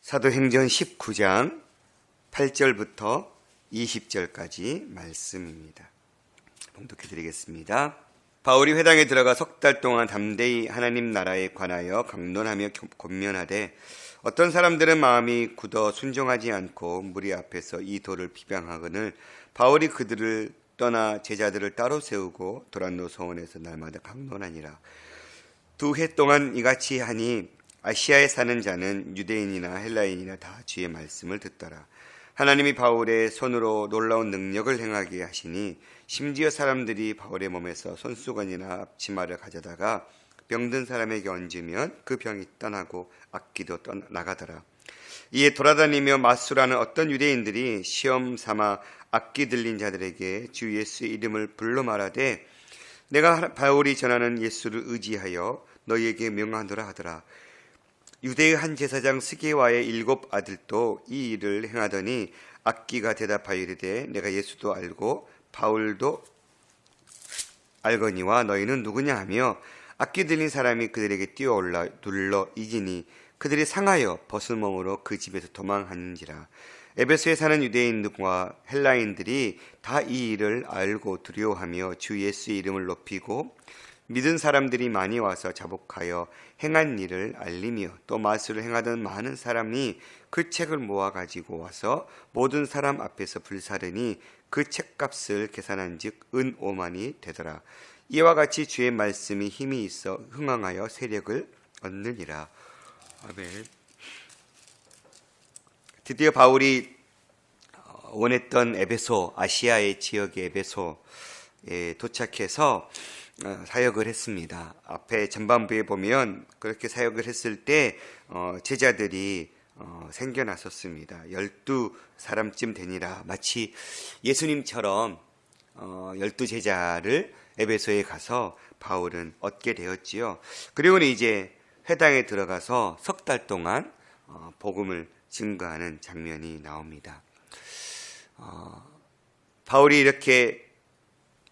사도행전 19장 8절부터 20절까지 말씀입니다. 봉독해 드리겠습니다. 바울이 회당에 들어가 석 달 동안 담대히 하나님 나라에 관하여 강론하며 권면하되 어떤 사람들은 마음이 굳어 순종하지 않고 무리 앞에서 이 도를 비방하거늘 바울이 그들을 떠나 제자들을 따로 세우고 도란노 서원에서 날마다 강론하니라. 2해 동안 이같이 하니 아시아에 사는 자는 유대인이나 헬라인이나 다 주의 말씀을 듣더라. 하나님이 바울의 손으로 놀라운 능력을 행하게 하시니 심지어 사람들이 바울의 몸에서 손수건이나 앞치마를 가져다가 병든 사람에게 얹으면 그 병이 떠나고 악기도 나가더라. 이에 돌아다니며 마수라는 어떤 유대인들이 시험 삼아 악기 들린 자들에게 주 예수의 이름을 불러 말하되 내가 바울이 전하는 예수를 의지하여 너희에게 명하노라 하더라. 유대의 한 제사장 스게와의 7 아들도 이 일을 행하더니 악기가 대답하여 이르되 내가 예수도 알고 바울도 알거니와 너희는 누구냐 하며 악기 들린 사람이 그들에게 뛰어올라 눌러 이기니 그들이 상하여 벗은 몸으로 그 집에서 도망하는지라. 에베소에 사는 유대인들과 헬라인들이 다 이 일을 알고 두려워하며 주 예수의 이름을 높이고 믿은 사람들이 많이 와서 자복하여 행한 일을 알리며 또 마술을 행하던 많은 사람이 그 책을 모아 가지고 와서 모든 사람 앞에서 불사르니 그 책값을 계산한 즉 은 5만이 되더라. 이와 같이 주의 말씀이 힘이 있어 흥왕하여 세력을 얻느니라. 아멘. 드디어 바울이 원했던 에베소, 아시아의 지역의 에베소에 도착해서 사역을 했습니다. 앞에 전반부에 보면 그렇게 사역을 했을 때 제자들이 생겨났었습니다. 12사람쯤 되니라. 마치 예수님처럼 12제자를 에베소에 가서 바울은 얻게 되었지요. 그리고는 이제 회당에 들어가서 석 달 동안 복음을 증거하는 장면이 나옵니다. 바울이 이렇게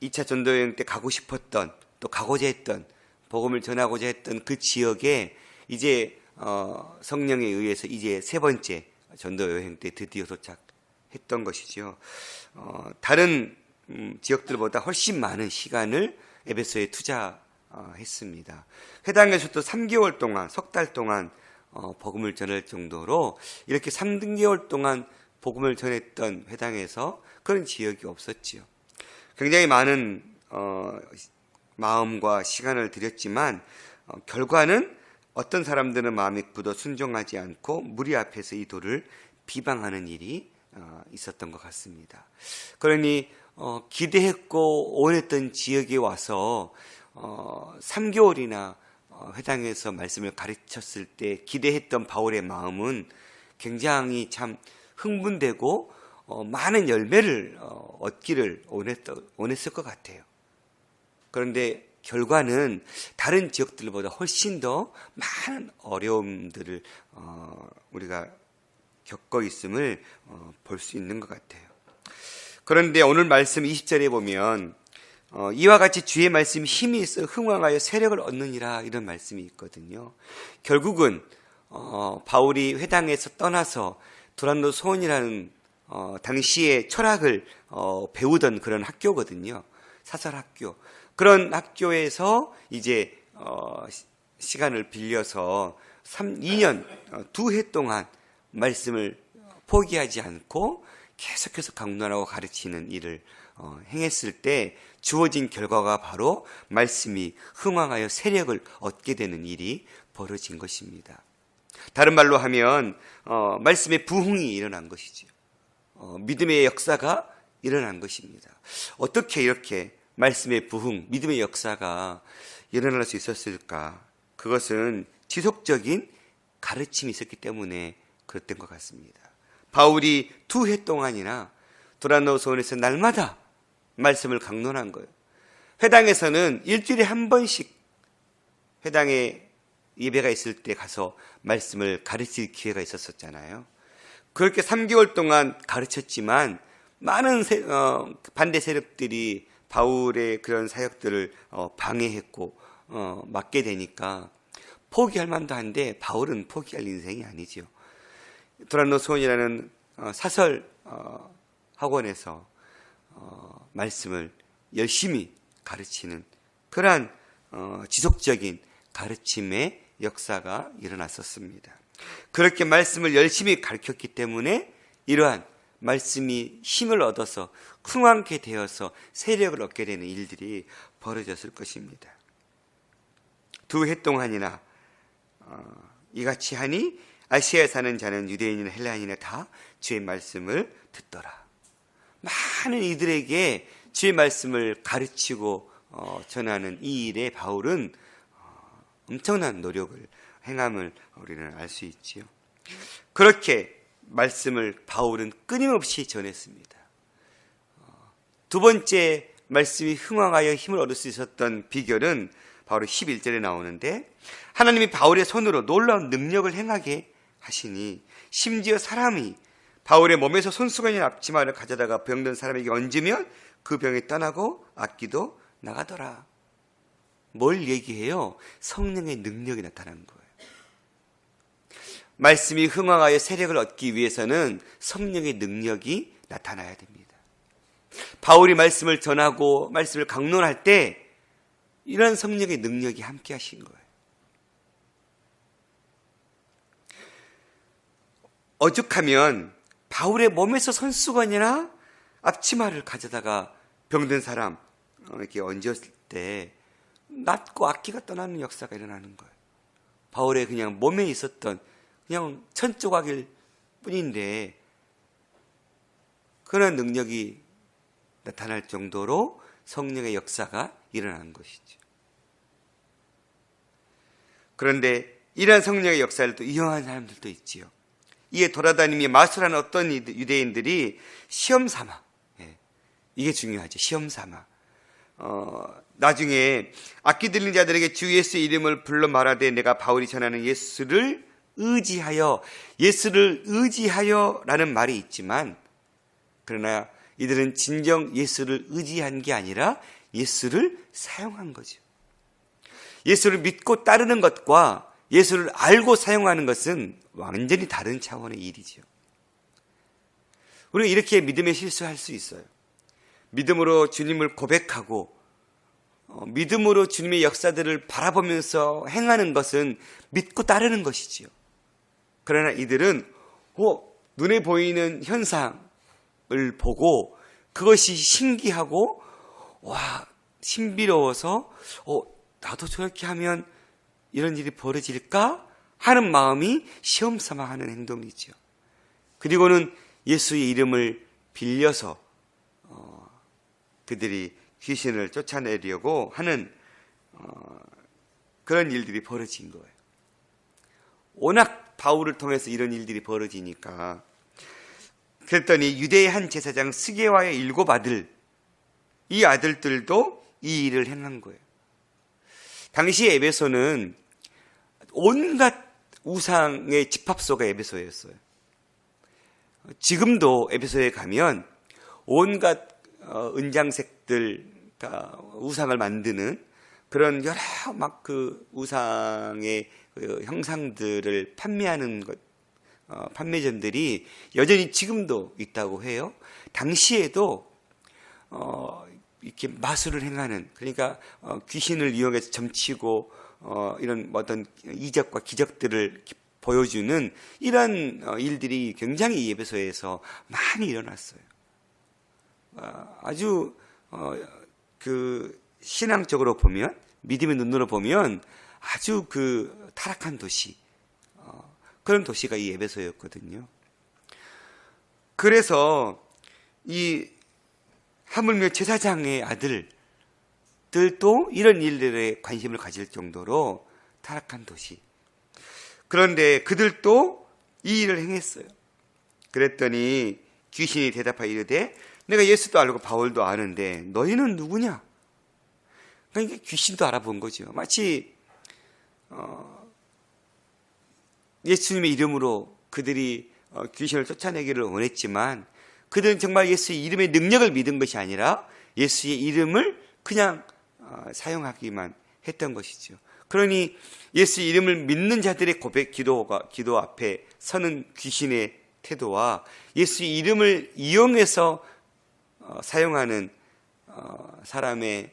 2차 전도여행 때 가고 싶었던 또 가고자 했던 복음을 전하고자 했던 그 지역에 이제 성령에 의해서 이제 3번째 전도여행 때 드디어 도착했던 것이죠. 다른 지역들보다 훨씬 많은 시간을 에베소에 투자했습니다. 회당에서도 3개월 동안 석 달 동안 복음을 전할 정도로 이렇게 3개월 동안 복음을 전했던 회당에서 그런 지역이 없었지요. 굉장히 많은 마음과 시간을 들였지만 결과는 어떤 사람들은 마음이 굳어 순종하지 않고 무리 앞에서 이 도를 비방하는 일이 있었던 것 같습니다. 그러니 기대했고 원했던 지역에 와서 3개월이나 회당에서 말씀을 가르쳤을 때 기대했던 바울의 마음은 굉장히 참 흥분되고 많은 열매를 얻기를 원했을 것 같아요. 그런데 결과는 다른 지역들보다 훨씬 더 많은 어려움들을 우리가 겪어 있음을 볼 수 있는 것 같아요. 그런데 오늘 말씀 20절에 보면 이와 같이 주의 말씀이 힘이 있어 흥왕하여 세력을 얻느니라 이런 말씀이 있거든요. 결국은 바울이 회당에서 떠나서 도란노 소원이라는 당시의 철학을 배우던 그런 학교거든요. 사설학교. 그런 학교에서 이제 시간을 빌려서 2년, 2해 동안 말씀을 포기하지 않고 계속해서 강론하고 가르치는 일을 행했을 때 주어진 결과가 바로 말씀이 흥왕하여 세력을 얻게 되는 일이 벌어진 것입니다. 다른 말로 하면 말씀의 부흥이 일어난 것이죠. 믿음의 역사가 일어난 것입니다. 어떻게 이렇게 말씀의 부흥, 믿음의 역사가 일어날 수 있었을까? 그것은 지속적인 가르침이 있었기 때문에 그랬던 것 같습니다. 바울이 2해 동안이나 도란노 소원에서 날마다 말씀을 강론한 거예요. 회당에서는 일주일에 한 번씩 회당에 예배가 있을 때 가서 말씀을 가르칠 기회가 있었잖아요. 그렇게 3개월 동안 가르쳤지만 많은 반대 세력들이 바울의 그런 사역들을 방해했고 막게 되니까 포기할 만도 한데 바울은 포기할 인생이 아니죠. 도란노 수원이라는 사설 학원에서 말씀을 열심히 가르치는 그러한 지속적인 가르침의 역사가 일어났었습니다. 그렇게 말씀을 열심히 가르쳤기 때문에 이러한 말씀이 힘을 얻어서 흥왕케 되어서 세력을 얻게 되는 일들이 벌어졌을 것입니다. 2해 동안이나 이같이 하니 아시아에 사는 자는 유대인이나 헬라인이나 다 주의 말씀을 듣더라. 많은 이들에게 주의 말씀을 가르치고 전하는 이 일에 바울은 엄청난 노력을 행함을 우리는 알 수 있지요. 그렇게 말씀을 바울은 끊임없이 전했습니다. 두 번째 말씀이 흥왕하여 힘을 얻을 수 있었던 비결은 바로 11절에 나오는데 하나님이 바울의 손으로 놀라운 능력을 행하게 하시니 심지어 사람이 바울의 몸에서 손수건이나 앞치마를 가져다가 병든 사람에게 얹으면 그 병이 떠나고 악기도 나가더라. 뭘 얘기해요? 성령의 능력이 나타난 거예요. 말씀이 흥왕하여 세력을 얻기 위해서는 성령의 능력이 나타나야 됩니다. 바울이 말씀을 전하고 말씀을 강론할 때 이런 성령의 능력이 함께 하신 거예요. 오죽하면 바울의 몸에서 손수건이나 앞치마를 가져다가 병든 사람 이렇게 얹었을 때 낫고 악기가 떠나는 역사가 일어나는 거예요. 바울의 그냥 몸에 있었던 그냥 천조각일 뿐인데 그런 능력이 나타날 정도로 성령의 역사가 일어나는 것이죠. 그런데 이러한 성령의 역사를 또 이용한 사람들도 있지요. 이에 돌아다니며 마술하는 어떤 유대인들이 시험 삼아, 이게 중요하죠. 시험 삼아 나중에 악기 들린 자들에게 주 예수의 이름을 불러 말하되 내가 바울이 전하는 예수를 의지하여라는 말이 있지만 그러나 이들은 진정 예수를 의지한 게 아니라 예수를 사용한 거죠. 예수를 믿고 따르는 것과 예수를 알고 사용하는 것은 완전히 다른 차원의 일이죠. 우리가 이렇게 믿음에 실수할 수 있어요. 믿음으로 주님을 고백하고 믿음으로 주님의 역사들을 바라보면서 행하는 것은 믿고 따르는 것이지요. 그러나 이들은 눈에 보이는 현상을 보고 그것이 신기하고 신비로워서 나도 저렇게 하면 이런 일이 벌어질까 하는 마음이 시험 삼아 하는 행동이죠. 그리고는 예수의 이름을 빌려서 그들이 귀신을 쫓아내려고 하는 그런 일들이 벌어진 거예요. 워낙 바울을 통해서 이런 일들이 벌어지니까 그랬더니 유대의 한 제사장 스게와의 7 아들, 이 아들들도 이 일을 행한 거예요. 당시 에베소는 온갖 우상의 집합소가 에베소였어요. 지금도 에베소에 가면 온갖 은장색들, 우상을 만드는 그런 여러 그 우상의 형상들을 판매하는 판매점들이 여전히 지금도 있다고 해요. 당시에도 이렇게 마술을 행하는, 그러니까 귀신을 이용해서 점치고 이런 어떤 이적과 기적들을 보여주는 이런 일들이 굉장히 에베소에서 많이 일어났어요. 아주 그 신앙적으로 보면, 믿음의 눈으로 보면 아주 그 타락한 도시, 그런 도시가 이 에베소였거든요. 그래서 이 하물며 제사장의 아들들도 이런 일들에 관심을 가질 정도로 타락한 도시. 그런데 그들도 이 일을 행했어요. 그랬더니 귀신이 대답하여 이르되 내가 예수도 알고 바울도 아는데 너희는 누구냐? 그러니까 귀신도 알아본 거죠. 마치 예수님의 이름으로 그들이 귀신을 쫓아내기를 원했지만 그들은 정말 예수의 이름의 능력을 믿은 것이 아니라 예수의 이름을 그냥 사용하기만 했던 것이죠. 그러니 예수 이름을 믿는 자들의 고백, 기도 앞에 서는 귀신의 태도와 예수 이름을 이용해서 사용하는 사람의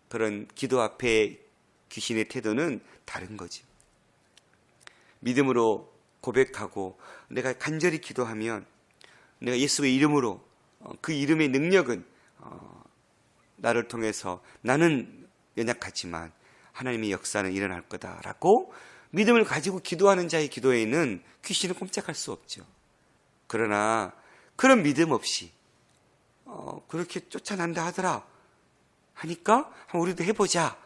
그런 기도 앞에 귀신의 태도는 다른 거지. 믿음으로 고백하고 내가 간절히 기도하면 내가 예수의 이름으로 그 이름의 능력은 나를 통해서 나는 연약하지만 하나님의 역사는 일어날 거다라고 믿음을 가지고 기도하는 자의 기도에는 귀신은 꼼짝할 수 없죠. 그러나 그런 믿음 없이 그렇게 쫓아난다 하더라 하니까 우리도 해보자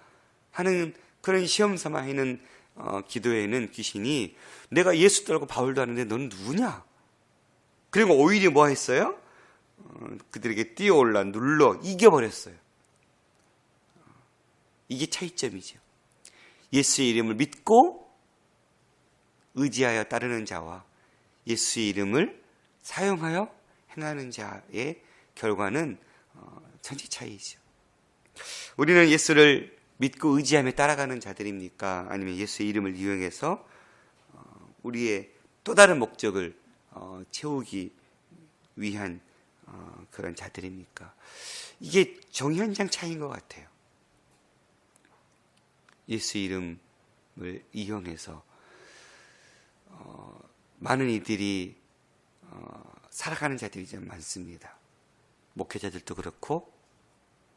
하는 그런 시험 삼아 하는 기도에는 귀신이 내가 예수 떨고 바울도 하는데 너는 누구냐? 그리고 오히려 뭐 했어요? 그들에게 뛰어올라 눌러 이겨버렸어요. 이게 차이점이죠. 예수의 이름을 믿고 의지하여 따르는 자와 예수의 이름을 사용하여 행하는 자의 결과는 천지 차이죠. 우리는 예수를 믿고 의지하며 따라가는 자들입니까? 아니면 예수의 이름을 이용해서 우리의 또 다른 목적을 채우기 위한 그런 자들입니까? 이게 정현장 차이인 것 같아요. 예수 이름을 이용해서 많은 이들이 살아가는 자들이 좀 많습니다. 목회자들도 그렇고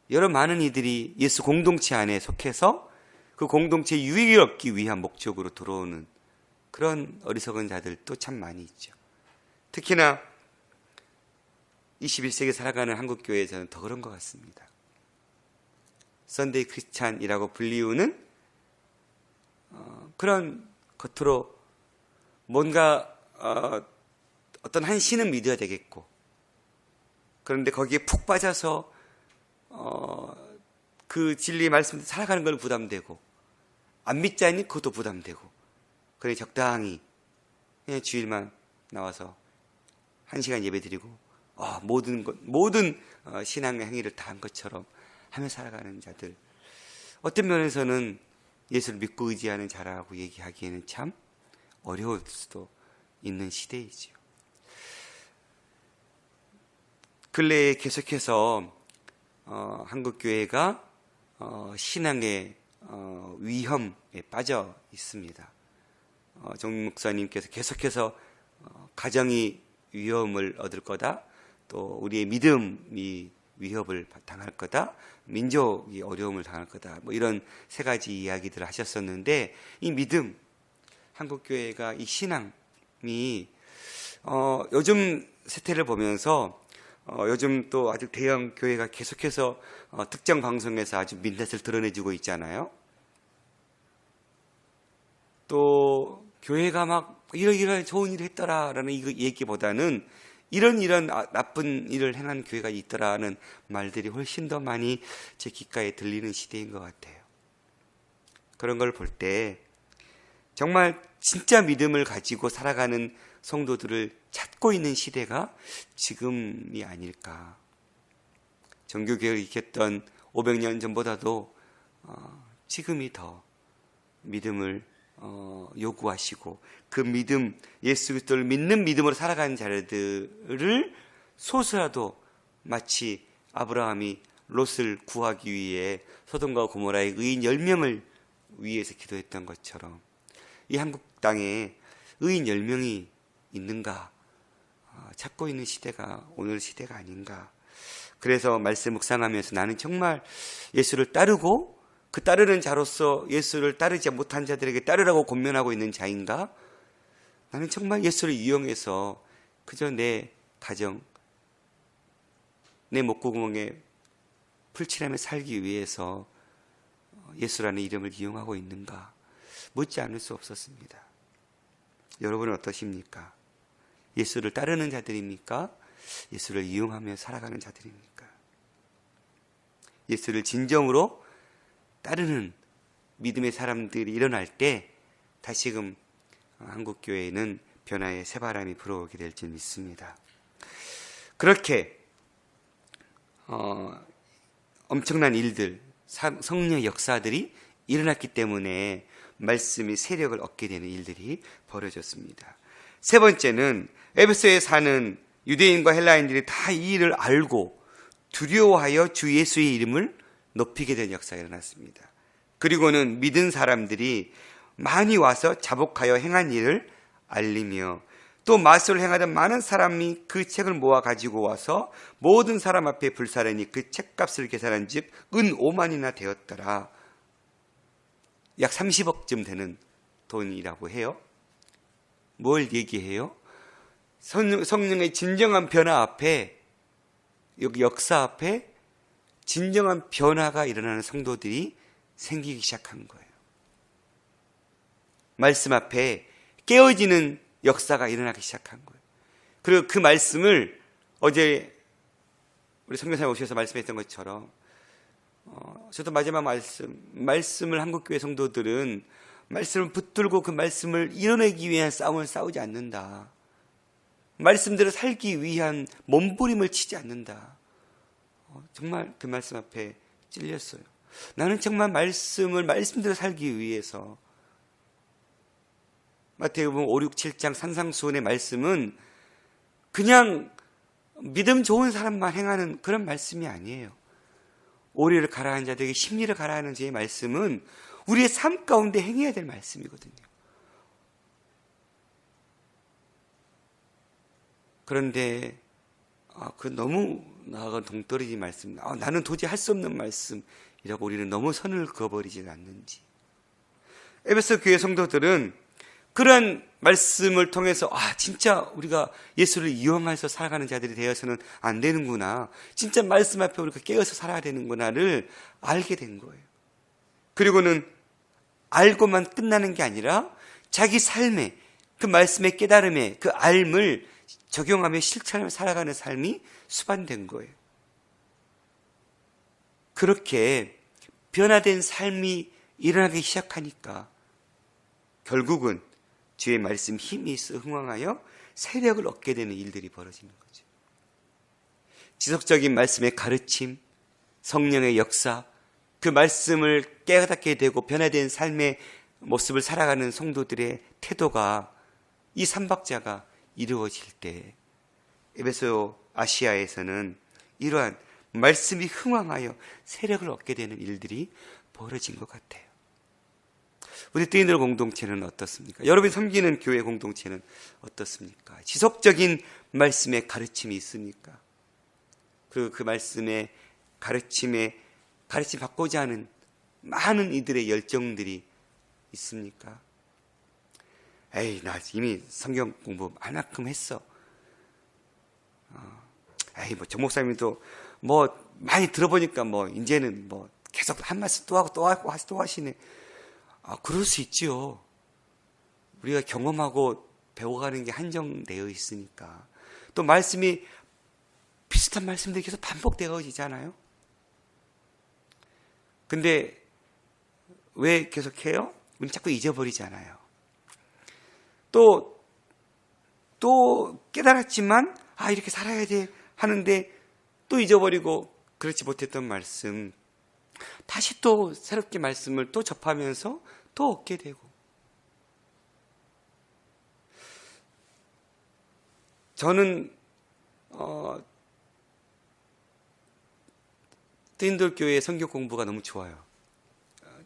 여러 많은 이들이 예수 공동체 안에 속해서 그 공동체의 유익을 얻기 위한 목적으로 들어오는 그런 어리석은 자들도 참 많이 있죠. 특히나 21세기 살아가는 한국교회에서는 더 그런 것 같습니다. 선데이 크리스찬이라고 불리우는 그런 겉으로 뭔가 어떤 한 신은 믿어야 되겠고 그런데 거기에 푹 빠져서 그 진리의 말씀을 살아가는 건 부담되고 안 믿자니 그것도 부담되고 그래 적당히 그냥 주일만 나와서 1시간 예배드리고 모든 신앙의 행위를 다 한 것처럼 하며 살아가는 자들 어떤 면에서는 예수를 믿고 의지하는 자라고 얘기하기에는 참 어려울 수도 있는 시대이지요. 근래에 계속해서 한국교회가 신앙의 위험에 빠져 있습니다. 정 목사님께서 계속해서 가정이 위험을 얻을 거다, 또 우리의 믿음이 위협을 당할 거다, 민족이 어려움을 당할 거다, 뭐 이런 세 가지 이야기들을 하셨었는데 이 믿음, 한국교회가 이 신앙이 요즘 세태를 보면서 요즘 또 아주 대형 교회가 계속해서 특정 방송에서 아주 민낯을 드러내주고 있잖아요. 또 교회가 막 이런 좋은 일을 했더라라는 이 얘기보다는 이런 나쁜 일을 행한 교회가 있더라는 말들이 훨씬 더 많이 제 귓가에 들리는 시대인 것 같아요. 그런 걸 볼 때 정말 진짜 믿음을 가지고 살아가는 성도들을 찾고 있는 시대가 지금이 아닐까. 종교개혁을 일으켰던 500년 전보다도 지금이 더 믿음을 요구하시고 그 믿음, 예수 그리스도를 믿는 믿음으로 살아가는 자들을 소수라도 마치 아브라함이 롯을 구하기 위해 소돔과 고모라의 의인 10명을 위해서 기도했던 것처럼 이 한국 땅에 의인 10명이 있는가 찾고 있는 시대가 오늘 시대가 아닌가. 그래서 말씀 묵상하면서 나는 정말 예수를 따르고 그 따르는 자로서 예수를 따르지 못한 자들에게 따르라고 권면하고 있는 자인가? 나는 정말 예수를 이용해서 그저 내 가정, 내 목구멍에 풀칠하며 살기 위해서 예수라는 이름을 이용하고 있는가? 묻지 않을 수 없었습니다. 여러분은 어떠십니까? 예수를 따르는 자들입니까? 예수를 이용하며 살아가는 자들입니까? 예수를 진정으로 따르는 믿음의 사람들이 일어날 때 다시금 한국교회에는 변화의 새바람이 불어오게 될 줄 믿습니다. 그렇게 엄청난 일들, 성령의 역사들이 일어났기 때문에 말씀이 세력을 얻게 되는 일들이 벌어졌습니다. 세 번째는 에베소에 사는 유대인과 헬라인들이 다 이 일을 알고 두려워하여 주 예수의 이름을 높이게 된 역사가 일어났습니다. 그리고는 믿은 사람들이 많이 와서 자복하여 행한 일을 알리며 또 마술을 행하던 많은 사람이 그 책을 모아 가지고 와서 모든 사람 앞에 불사르니 그 책값을 계산한 즉 은 5만이나 되었더라. 약 30억쯤 되는 돈이라고 해요. 뭘 얘기해요? 성령의 진정한 변화 앞에, 여기 역사 앞에 진정한 변화가 일어나는 성도들이 생기기 시작한 거예요. 말씀 앞에 깨어지는 역사가 일어나기 시작한 거예요. 그리고 그 말씀을 어제 우리 선교사님 오셔서 말씀했던 것처럼 저도 마지막 말씀을 한국교회 성도들은 말씀을 붙들고 그 말씀을 이뤄내기 위한 싸움을 싸우지 않는다. 말씀대로 살기 위한 몸부림을 치지 않는다. 정말 그 말씀 앞에 찔렸어요. 나는 정말 말씀을 말씀대로 살기 위해서 마태복음 5, 6, 7장 산상수훈의 말씀은 그냥 믿음 좋은 사람만 행하는 그런 말씀이 아니에요. 오리를 가라앉은 자들에게 심리를 가라앉는 제 말씀은 우리의 삶 가운데 행해야 될 말씀이거든요. 그런데 그 너무 나아간 동떨어진 말씀, 나는 도저히 할 수 없는 말씀이라고 우리는 너무 선을 그어버리지 않는지. 에베소 교회 성도들은 그러한 말씀을 통해서 진짜 우리가 예수를 이용해서 살아가는 자들이 되어서는 안 되는구나, 진짜 말씀 앞에 우리가 깨어서 살아야 되는구나를 알게 된 거예요. 그리고는 알고만 끝나는 게 아니라 자기 삶에 그 말씀의 깨달음에 그 알을 적용하며 실천하며 살아가는 삶이 수반된 거예요. 그렇게 변화된 삶이 일어나기 시작하니까 결국은 주의 말씀 힘이 있어 흥왕하여 세력을 얻게 되는 일들이 벌어지는 거죠. 지속적인 말씀의 가르침, 성령의 역사, 그 말씀을 깨닫게 되고 변화된 삶의 모습을 살아가는 성도들의 태도가, 이 삼박자가 이루어질 때 에베소 아시아에서는 이러한 말씀이 흥왕하여 세력을 얻게 되는 일들이 벌어진 것 같아요. 우리 뜨인들 공동체는 어떻습니까? 여러분이 섬기는 교회 공동체는 어떻습니까? 지속적인 말씀의 가르침이 있습니까? 그리고 그 말씀의 가르침 받고자 하는 많은 이들의 열정들이 있습니까? 나 이미 성경 공부 만큼 했어. 정 목사님도 많이 들어보니까 이제는 계속 한 말씀 또 하고 또 하시네. 그럴 수 있지요. 우리가 경험하고 배워가는 게 한정되어 있으니까. 또 말씀이 비슷한 말씀들이 계속 반복되어지잖아요. 근데 왜 계속해요? 우리는 자꾸 잊어버리잖아요. 또 깨달았지만 이렇게 살아야 돼 하는데 또 잊어버리고 그렇지 못했던 말씀, 다시 또 새롭게 말씀을 또 접하면서 또 얻게 되고. 저는 뜨인돌 교회의 성경 공부가 너무 좋아요.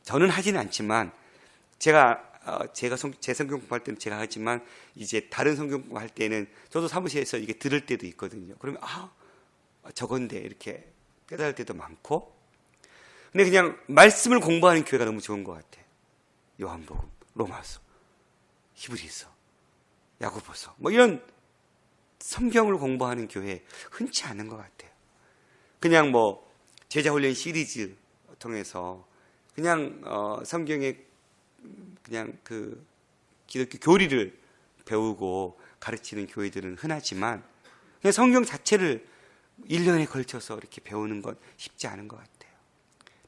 저는 하지는 않지만 제가 제 성경 공부할 때는 제가 하지만 이제 다른 성경 공부할 때는 저도 사무실에서 이게 들을 때도 있거든요. 그러면 저건데 이렇게 깨달을 때도 많고. 근데 그냥 말씀을 공부하는 교회가 너무 좋은 것 같아요. 요한복음, 로마서, 히브리서, 야고보서 이런 성경을 공부하는 교회 흔치 않은 것 같아요. 그냥 제자훈련 시리즈 통해서 그냥 성경의 그냥 그 기독교 교리를 배우고 가르치는 교회들은 흔하지만 그냥 성경 자체를 1년에 걸쳐서 이렇게 배우는 건 쉽지 않은 것 같아요.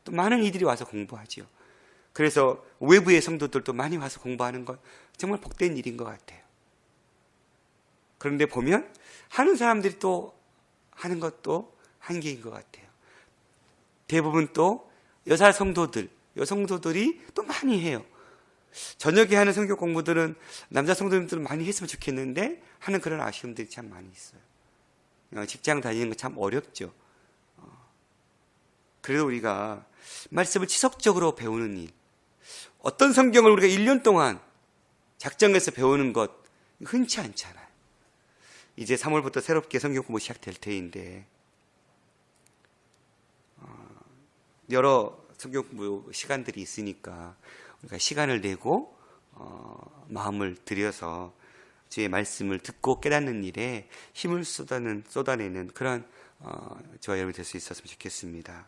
또 많은 이들이 와서 공부하지요. 그래서 외부의 성도들도 많이 와서 공부하는 건 정말 복된 일인 것 같아요. 그런데 보면 하는 사람들이 또 하는 것도 한계인 것 같아요. 대부분 또 여사 성도들, 여성도들이 또 많이 해요. 저녁에 하는 성경 공부들은 남자 성도님들은 많이 했으면 좋겠는데 하는 그런 아쉬움들이 참 많이 있어요. 직장 다니는 거 참 어렵죠. 그래도 우리가 말씀을 지속적으로 배우는 일, 어떤 성경을 우리가 1년 동안 작정해서 배우는 것 흔치 않잖아요. 이제 3월부터 새롭게 성경 공부 시작될 테인데 여러 성경 공부 시간들이 있으니까 우리가 시간을 내고 마음을 들여서 주의 말씀을 듣고 깨닫는 일에 힘을 쏟아내는 그런 저와 여러분이 될 수 있었으면 좋겠습니다.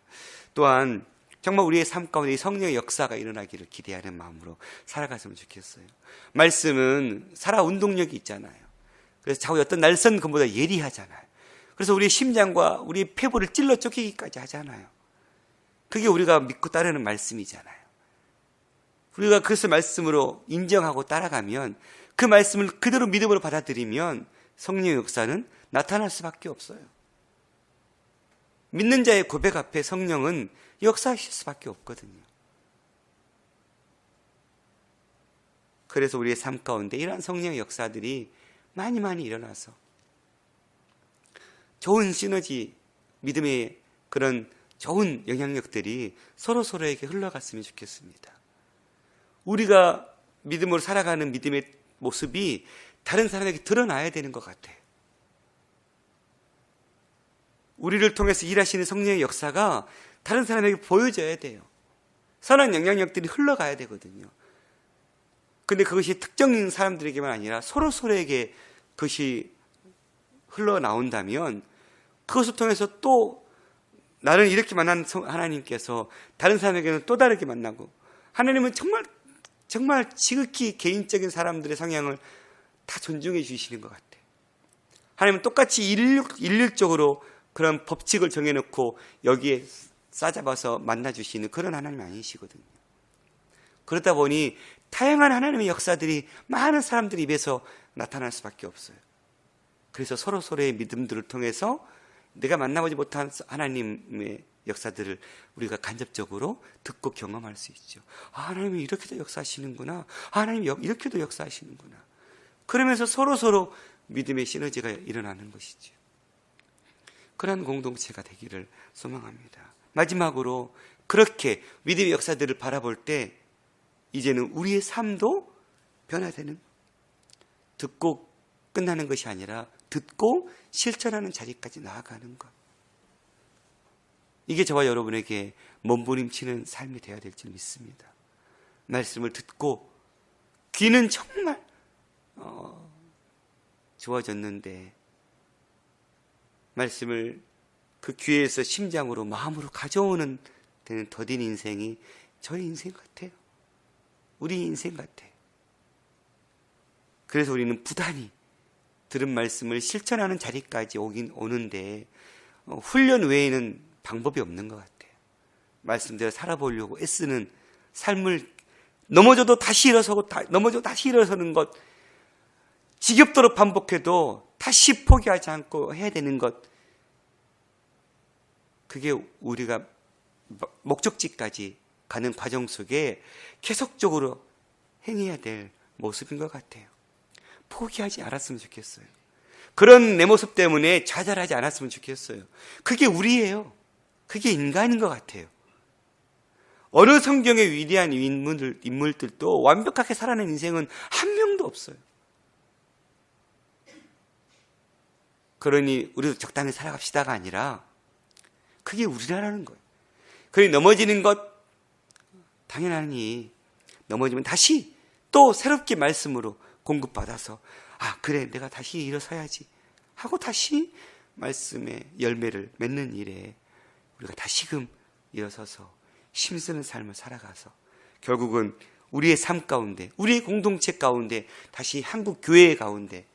또한 정말 우리의 삶 가운데 성령의 역사가 일어나기를 기대하는 마음으로 살아갔으면 좋겠어요. 말씀은 살아 운동력이 있잖아요. 그래서 자꾸 어떤 날선 것보다 예리하잖아요. 그래서 우리의 심장과 우리의 폐부를 찔러 쫓기기까지 하잖아요. 그게 우리가 믿고 따르는 말씀이잖아요. 우리가 그것을 말씀으로 인정하고 따라가면, 그 말씀을 그대로 믿음으로 받아들이면 성령의 역사는 나타날 수밖에 없어요. 믿는 자의 고백 앞에 성령은 역사하실 수밖에 없거든요. 그래서 우리의 삶 가운데 이러한 성령의 역사들이 많이 일어나서 좋은 시너지, 믿음의 그런 좋은 영향력들이 서로에게 흘러갔으면 좋겠습니다. 우리가 믿음으로 살아가는 믿음의 모습이 다른 사람에게 드러나야 되는 것 같아요. 우리를 통해서 일하시는 성령의 역사가 다른 사람에게 보여져야 돼요. 선한 영향력들이 흘러가야 되거든요. 근데 그것이 특정인 사람들에게만 아니라 서로에게 그것이 흘러나온다면 그것을 통해서 또 나를 이렇게 만난 하나님께서 다른 사람에게는 또 다르게 만나고, 하나님은 정말 지극히 개인적인 사람들의 성향을 다 존중해 주시는 것 같아요. 하나님은 똑같이 일률적으로 그런 법칙을 정해놓고 여기에 싸잡아서 만나주시는 그런 하나님 아니시거든요. 그러다 보니 다양한 하나님의 역사들이 많은 사람들 입에서 나타날 수밖에 없어요. 그래서 서로의 믿음들을 통해서 내가 만나보지 못한 하나님의 역사들을 우리가 간접적으로 듣고 경험할 수 있죠. 하나님이 이렇게도 역사하시는구나. 하나님이 이렇게도 역사하시는구나. 그러면서 서로 믿음의 시너지가 일어나는 것이죠. 그런 공동체가 되기를 소망합니다. 마지막으로 그렇게 믿음의 역사들을 바라볼 때 이제는 우리의 삶도 변화되는, 듣고 끝나는 것이 아니라 듣고 실천하는 자리까지 나아가는 것. 이게 저와 여러분에게 몸부림치는 삶이 되어야 될 줄 믿습니다. 말씀을 듣고 귀는 정말 좋아졌는데 말씀을 그 귀에서 심장으로 마음으로 가져오는 되는 더딘 인생이 저의 인생 같아요. 우리 인생 같아요. 그래서 우리는 부단히 들은 말씀을 실천하는 자리까지 오는데 훈련 외에는 방법이 없는 것 같아요. 말씀대로 살아보려고 애쓰는 삶을, 넘어져도 다시 일어서고 넘어져도 다시 일어서는 것, 지겹도록 반복해도 다시 포기하지 않고 해야 되는 것, 그게 우리가 목적지까지 가는 과정 속에 계속적으로 행해야 될 모습인 것 같아요. 포기하지 않았으면 좋겠어요. 그런 내 모습 때문에 좌절하지 않았으면 좋겠어요. 그게 우리예요. 그게 인간인 것 같아요. 어느 성경의 위대한 인물들도 완벽하게 살아낸 인생은 한 명도 없어요. 그러니 우리도 적당히 살아갑시다가 아니라 그게 우리라는 거예요. 그러니 넘어지는 것 당연하니 넘어지면 다시 또 새롭게 말씀으로 공급받아서 그래 내가 다시 일어서야지 하고 다시 말씀의 열매를 맺는 일에 우리가 다시금 일어서서 힘쓰는 삶을 살아가서 결국은 우리의 삶 가운데, 우리의 공동체 가운데, 다시 한국 교회 가운데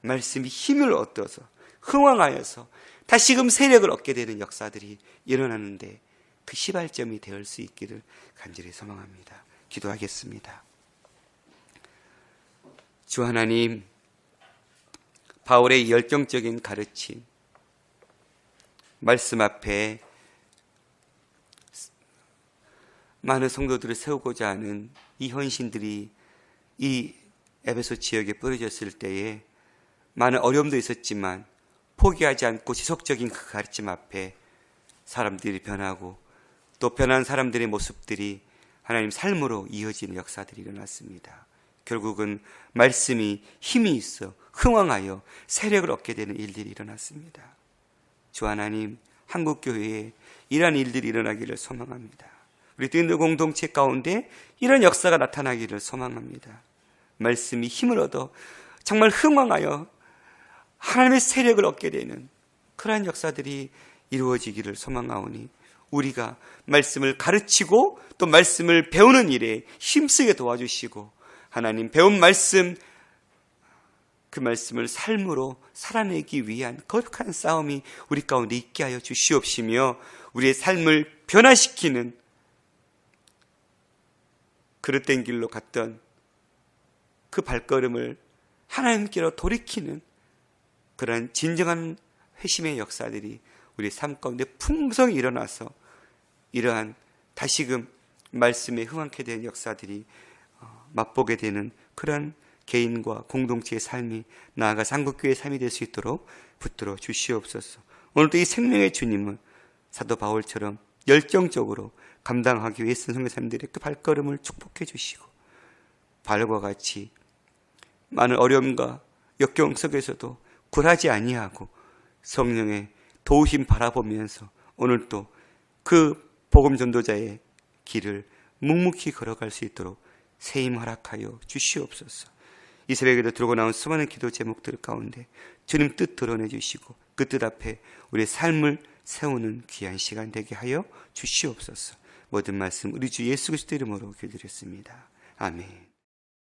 말씀이 힘을 얻어서 흥왕하여서 다시금 세력을 얻게 되는 역사들이 일어나는데 그 시발점이 되을 수 있기를 간절히 소망합니다. 기도하겠습니다. 주 하나님, 바울의 열정적인 가르침, 말씀 앞에 많은 성도들을 세우고자 하는 이 헌신들이 이 에베소 지역에 뿌려졌을 때에 많은 어려움도 있었지만 포기하지 않고 지속적인 그 가르침 앞에 사람들이 변하고 또 변한 사람들의 모습들이 하나님 삶으로 이어지는 역사들이 일어났습니다. 결국은 말씀이 힘이 있어 흥왕하여 세력을 얻게 되는 일들이 일어났습니다. 주 하나님, 한국교회에 이러한 일들이 일어나기를 소망합니다. 우리 뜨는 공동체 가운데 이런 역사가 나타나기를 소망합니다. 말씀이 힘을 얻어 정말 흥왕하여 하나님의 세력을 얻게 되는 그러한 역사들이 이루어지기를 소망하오니 우리가 말씀을 가르치고 또 말씀을 배우는 일에 힘쓰게 도와주시고 하나님 배운 말씀, 그 말씀을 삶으로 살아내기 위한 거룩한 싸움이 우리 가운데 있게 하여 주시옵시며 우리의 삶을 변화시키는 그릇된 길로 갔던 그 발걸음을 하나님께로 돌이키는 그런 진정한 회심의 역사들이 우리 삶 가운데 풍성히 일어나서 이러한 다시금 말씀에 흥황케 된 역사들이 맛보게 되는 그런 개인과 공동체의 삶이 나아가 한국교회의 삶이 될 수 있도록 붙들어 주시옵소서. 오늘도 이 생명의 주님은 사도 바울처럼 열정적으로 감당하기 위해 쓴 성도님들의 그 발걸음을 축복해 주시고 바울과 같이 많은 어려움과 역경 속에서도 굴하지 아니하고 성령의 도우심 바라보면서 오늘도 그 복음 전도자의 길을 묵묵히 걸어갈 수 있도록 세임 허락하여 주시옵소서. 이 새벽에도 들고 나온 수많은 기도 제목들 가운데 주님 뜻 드러내 주시고 그 뜻 앞에 우리의 삶을 세우는 귀한 시간 되게 하여 주시옵소서. 모든 말씀 우리 주 예수 그리스도 이름으로 기도드렸습니다. 아멘.